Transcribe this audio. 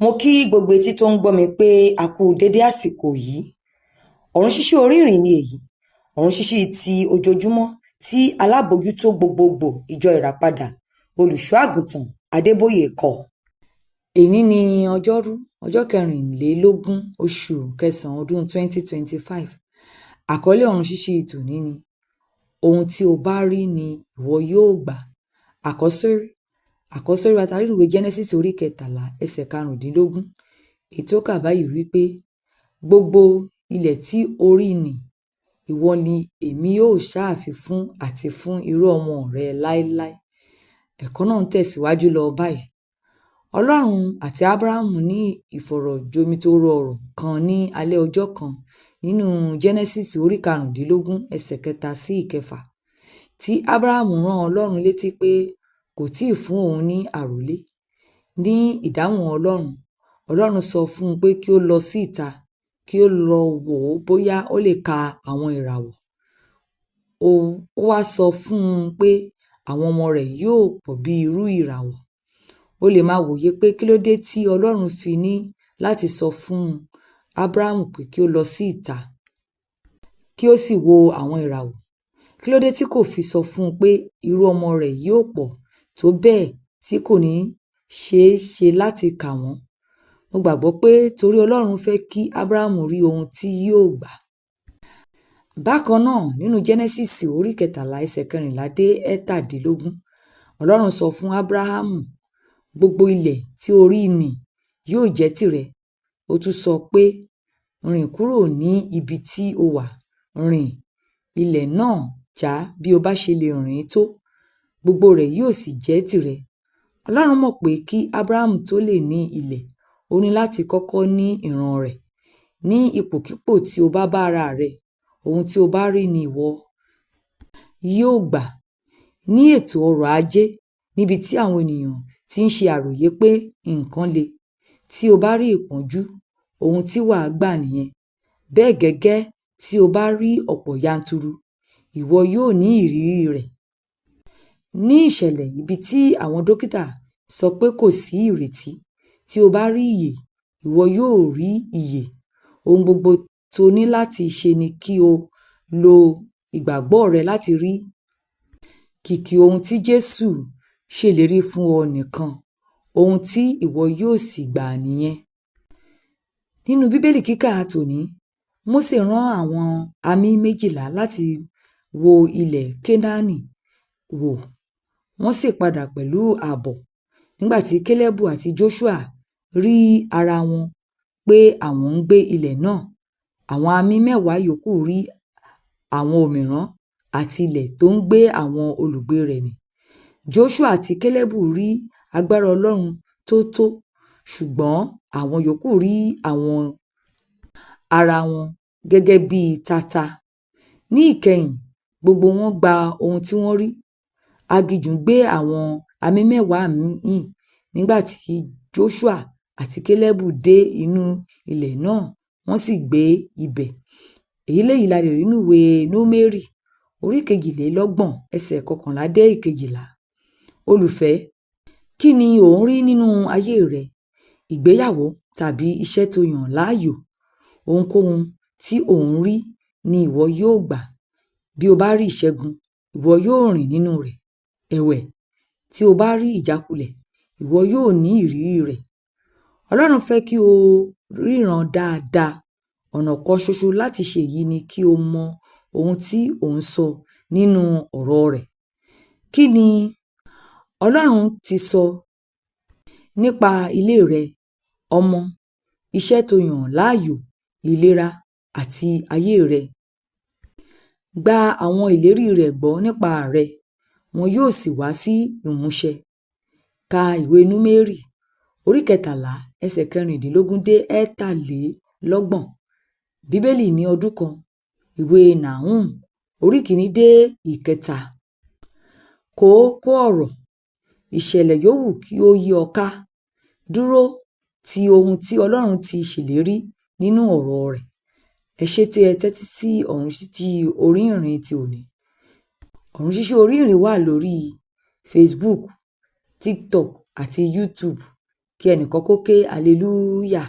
Mo kí gbogbo etí tó ń gbọ́ mi pé a kú dédé àsìkò yìí. Ọ̀run ṣíṣí orí ìrìn ni èyí. Ọ̀run ṣíṣí ti ojoojúmọ́ tí alábòójútó gbogbogbò ìjọ ìràpadà olùṣọ́ àgùntàn Adébóyè kọ. Èní ni ọjọ́rú ọjọ́ kẹrìnlélógún oṣù kẹsàn-án ọdún 2025. Àkọlé ọ̀run ṣíṣí tòní ni ohun tí o bá rí ni ìwọ yóò gbà. Àkọ́sórí wa tarí ìwé Genesis orí 13 ẹsẹ̀ 15. Ètò kà báyìí wípé gbogbo ilẹ̀ tí o rí nì ìwọ ni èmi yóò ṣáàfi fún àti fún irú ọmọ rẹ láéláé. Ẹ̀kọ́ náà ń tẹ̀síwájú lọ báyìí. Ọlọ́run àti Ábúráhámù ní ìfọ̀rọ̀jomitoro ọ̀rọ̀ kan ní alẹ́ ọjọ́ kan nínú Genesis orí 15 ẹsẹ̀ 3 sí 6, tí Ábúráhámù rán Ọlọ́run létí pé kò tíì fún òun ní àrólé. Ní ìdáhùn Ọlọ́run sọ fún un pé kí ó lọ sí ìta kí ó lọ wò ó bóyá ó lè ka àwọn ìràwọ̀. Ó wá sọ fún un pé àwọn ọmọ rẹ̀ yóò pọ̀ bí irú ìràwọ̀. Ó lè máa wòye pé kí ló dé tí Ọlọ́run fi ní láti sọ fún Ábúráhámù pé kí ó lọ sí ìta kí ó sì wo àwọn ìràwọ̀. Kí ló dé tí kò fi sọ fún un pé irú ọmọ rẹ̀ yóò pọ̀ tó bẹ́ẹ̀ tí kò ní ṣeé ṣe láti kà wọ́n? Mo gbàgbọ́ pé torí Ọlọ́run fẹ́ kí Ábúráhámù rí ohun tí yóò gbà. Bákan náà nínú Genesis orí 13 ẹsẹ̀ 14 dé 17, Ọlọ́run sọ fún Ábúráhámù, gbogbo ilẹ̀ tí o rí nì yóò jẹ́ tìrẹ. Ó tún sọ pé rìn kúrò ní ibi tí o wà, rìn ilẹ̀ náà já bí o bá ṣe lè rìn tó, gbogbo rẹ̀ yóò sì jẹ́ tìrẹ. Ọlọ́run mọ̀ pé kí Ábúráhámù tó lè ní ilẹ̀, ó ní láti kọ́kọ́ ní ìran rẹ̀. Ní ipòkípò tí o bá bá ara rẹ, ohun tí o bá rí ni ìwọ yóò gbà. Ní ètò ọrọ̀ ajé, níbi tí àwọn ènìyàn ti ń ṣe àròyé pé nǹkan le, tí o bá rí ìpọ́njú, ohun tí wàá gbà nìyẹn. Bẹ́ẹ̀ gẹ́gẹ́ tí o bá rí ọ̀pọ̀ yanturu, ìwọ yóò ní ìrírí rẹ̀. Ní ìṣẹ̀lẹ̀ ibi tí àwọn dókítà sọ pé kò sí ìrètí, tí o bá rí ìyè, ìwọ yóò rí ìyè. Ohun gbogbo tó ní láti ṣe ni kí o lo ìgbàgbọ́ rẹ láti rí kìkì ohun tí Jésù ṣèlérí fún ọ nìkan, ohun tí ìwọ yóò sì gbà nìyẹn. Nínú Bíbélì kíkà tòní, Mósè rán àwọn àmì 12 láti wo ilẹ̀ Kénáánì wò. Wọ́n sì padà pẹ̀lú ààbọ̀. Nígbà tí Kélébù àti Jóṣúà rí ara wọn pé àwọn ń gbé ilẹ̀ náà, àwọn àmì 10 yòókù rí àwọn òmíràn àti ilẹ̀ tó ń gbé àwọn olùgbé rẹ̀ mì. Jóṣúà àti Kélébù rí agbára Ọlọ́run tó, ṣùgbọ́n àwọn yòókù rí àwọn ara wọn gẹ́gẹ́ bí tata. Ní ìkẹyìn, gbogbo wọn gba ohun tí wọ́n rí. Aginjù gbé àwọn àmì 10 míì. Nígbà tí Jóṣúà àti Kélébù dé inú ilẹ̀ náà, wọ́n sì gbé ibẹ̀. Èyí la lè rí nínú ìwé Númérì orí 22 ẹsẹ̀ 11 dé 12. Olùfẹ́, kí ni ò ń rí nínú ayé rẹ? Ìgbéyàwó tàbí iṣẹ́ tó yàn láàyò? Ohunkóhun tí ò ń rí ni ìwọ yóò gbà. Bí o bá rí ìṣẹ́gun, ìwọ yóò rìn nínú rẹ̀. Ẹ̀wẹ̀, tí o bá rí ìjákulẹ̀, ìwọ yóò ní ìrírí rẹ̀. Ọlọ́run fẹ́ kí o ríran dáadáa. Ọ̀nà kan ṣoṣo láti ṣe èyí ni kí o mọ ohun tí ò ń sọ nínú ọ̀rọ̀ rẹ̀. Kí ni Ọlọ́run ti sọ nípa ilé rẹ, ọmọ, iṣẹ́ tó yàn láàyò, ìlera àti ayé rẹ? Gba àwọn ìlérí rẹ̀ gbọ́ nípa rẹ̀, wọn yóò sì wá sí ìmúṣẹ. Ka ìwé Númérì orí 13 ẹsẹ̀ 16 dé 17. Bíbélì ní ọdún kan. Ìwé Nahum orí 1 dé 3. Kókó ọ̀rọ̀: ìṣẹ̀lẹ̀ yòówù kí ó yí ọ ká, dúró ti ohun tí Ọlọ́run ti ṣèlérí nínú ọ̀rọ̀ rẹ̀. Ẹ ṣé tí ẹ tẹ́tí sí ọ̀run ṣíṣí orí ìrìn ti òní. Ọ̀run ṣíṣí orí ìrìn wà lórí Facebook, TikTok àti YouTube. kí ẹnìkan kó ké hallelujah.